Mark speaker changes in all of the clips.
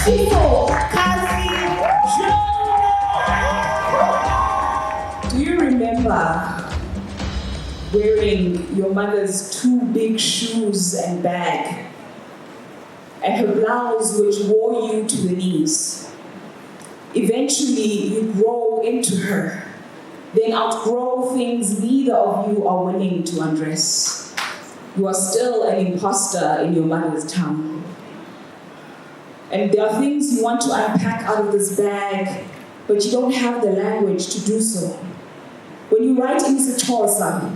Speaker 1: Siphokazi Jonas! Do you remember wearing your mother's two big shoes and bag, and her blouse which wore you to the knees? Eventually, you grow into her, then outgrow things neither of you are willing to undress. You are still an imposter in your mother's tongue. And there are things you want to unpack out of this bag, but you don't have the language to do so. When you write in Siphokazi,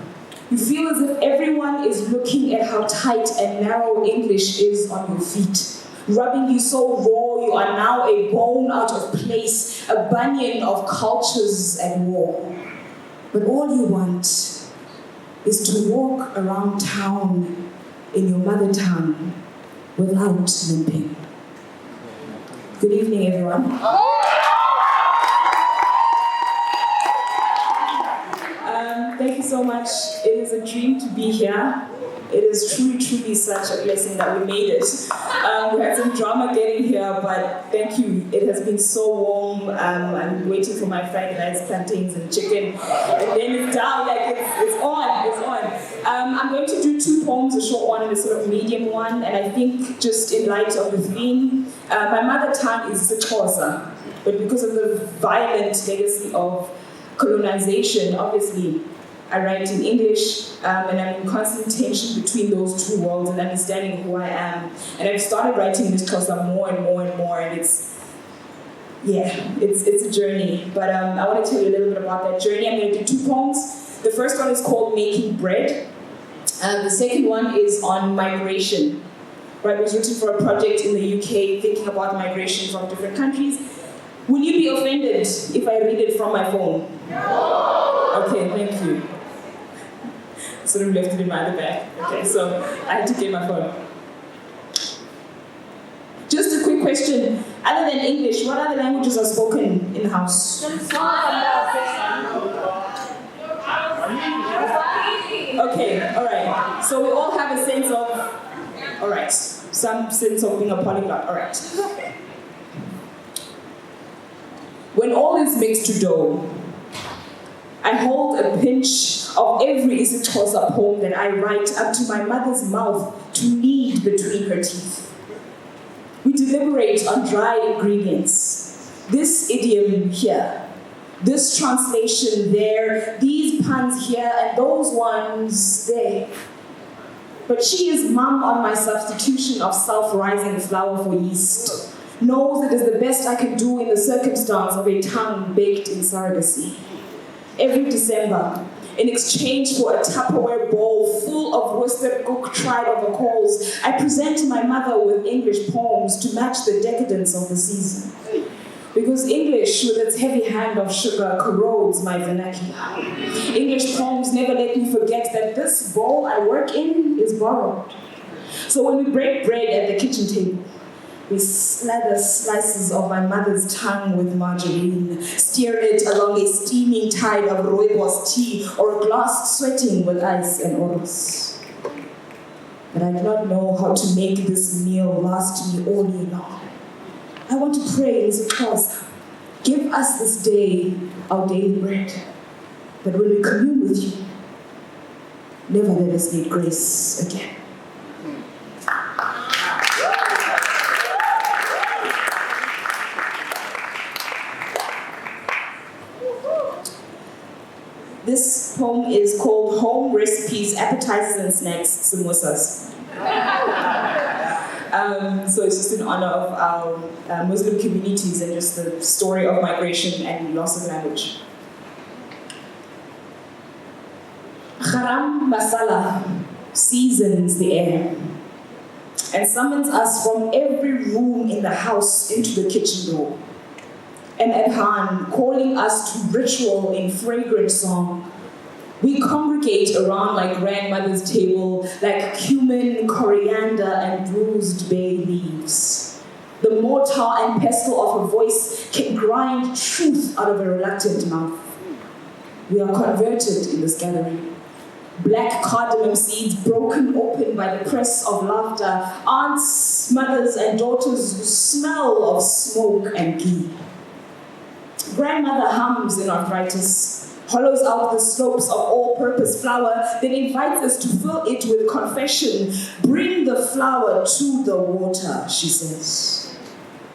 Speaker 1: you feel as if everyone is looking at how tight and narrow English is on your feet, rubbing you so raw you are now a bone out of place, a bunion of cultures and war. But all you want is to walk around town in your mother tongue without limping. Good evening, everyone. Thank you so much. It is a dream to be here. It is truly, truly such a blessing that we made it. We had some drama getting here, but thank you. It has been so warm. I'm waiting for my fried rice, plantains, and chicken. And then it's down, like it's on. I'm going to do two poems, a short one and a sort of medium one. And I think just in light of the theme, my mother tongue is Siphokazi, but because of the violent legacy of colonization, obviously, I write in English, and I'm in constant tension between those two worlds and understanding who I am. And I've started writing in Xhosa more and more and more, and it's a journey. But I want to tell you a little bit about that journey. I'm going to do two poems. The first one is called Making Bread. The second one is on migration. Right, it was written for a project in the UK thinking about migration from different countries. Will you be offended if I read it from my phone? No! Okay, thank you. Sort of left it in my other bag. Okay, so I had to get my phone. Just a quick question. Other than English, what other languages are spoken in the house? Okay, alright. So we all have a sense of, alright, some sense of being a polyglot, alright. When all is mixed to dough, I hold a pinch of every Xhosa poem that I write up to my mother's mouth to knead between her teeth. We deliberate on dry ingredients. This idiom here, this translation there, these puns here, and those ones there. But she is mum on my substitution of self-rising flour for yeast, knows it is the best I can do in the circumstance of a tongue baked in surrogacy. Every December, in exchange for a Tupperware bowl full of roasted cook tried over coals, I present my mother with English poems to match the decadence of the season. Because English, with its heavy hand of sugar, corrodes my vernacular. English poems never let me forget that this bowl I work in is borrowed. So when we break bread at the kitchen table, we slather slices of my mother's tongue with margarine, steer it along a steaming tide of rooibos tea or a glass sweating with ice and oros. But I do not know how to make this meal last me all year long. I want to pray, Siphokazi, give us this day our daily bread. But when we commune with you, never let us need grace again. This poem is called Home Recipes, Appetizers and Snacks, Samosas. So it's just in honor of our Muslim communities and just the story of migration and loss of language. Garam masala seasons the air and summons us from every room in the house into the kitchen door. And adhan calling us to ritual in fragrant song. We congregate around my grandmother's table like cumin, coriander, and bruised bay leaves. The mortar and pestle of her voice can grind truth out of a reluctant mouth. We are converted in this gathering. Black cardamom seeds broken open by the press of laughter. Aunts, mothers, and daughters who smell of smoke and ghee. Grandmother hums in arthritis, hollows out the slopes of all-purpose flour, then invites us to fill it with confession. Bring the flour to the water, she says.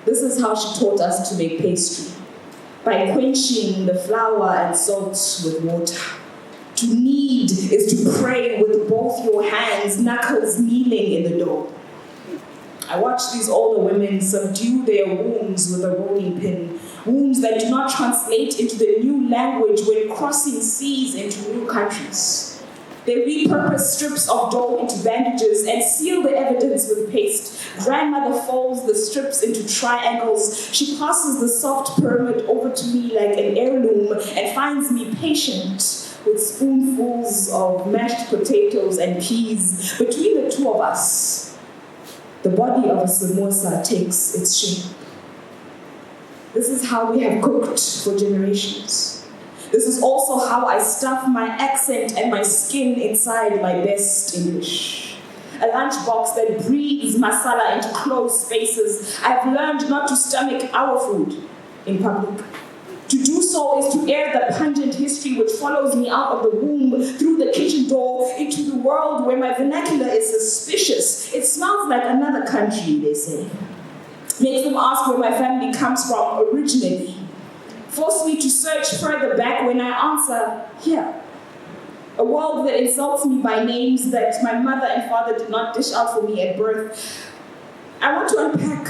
Speaker 1: This is how she taught us to make pastry, by quenching the flour and salt with water. To knead is to pray with both your hands, knuckles kneeling in the dough. I watch these older women subdue their wounds with a rolling pin, wounds that do not translate into the new language when crossing seas into new countries. They repurpose strips of dough into bandages and seal the evidence with paste. Grandmother folds the strips into triangles. She passes the soft pyramid over to me like an heirloom and finds me patient with spoonfuls of mashed potatoes and peas. Between the two of us, the body of a samosa takes its shape. This is how we have cooked for generations. This is also how I stuff my accent and my skin inside my best English. A lunchbox that breathes masala into closed spaces. I've learned not to stomach our food in public. To do so is to air the pungent history which follows me out of the womb, through the kitchen door, into the world where my vernacular is suspicious. It smells like another country, they say. Makes them ask where my family comes from originally. Force me to search further back when I answer, here. A world that insults me by names that my mother and father did not dish out for me at birth. I want to unpack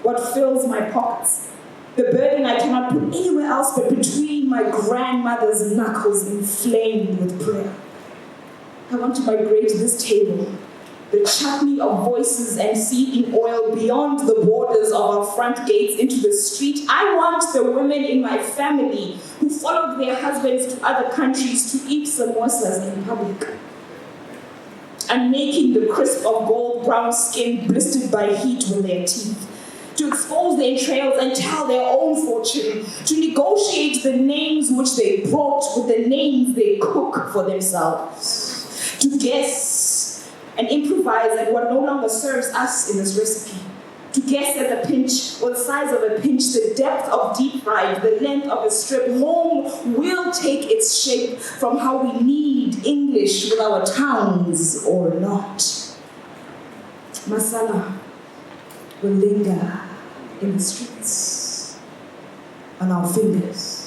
Speaker 1: what fills my pockets. The burden I cannot put anywhere else but between my grandmother's knuckles inflamed with prayer. I want to migrate this table, the chutney of voices and seething oil beyond the borders of our front gates into the street. I want the women in my family who followed their husbands to other countries to eat samosas in public. I'm making the crisp of gold brown skin blistered by heat with their teeth, to expose their entrails and tell their own fortune, to negotiate the names which they brought with the names they cook for themselves, to guess and improvise at what no longer serves us in this recipe, to guess at the pinch or the size of a pinch, the depth of deep fried, the length of a strip. Home will take its shape from how we need English with our tongues or not. Masala will linger in the streets, on our fingers.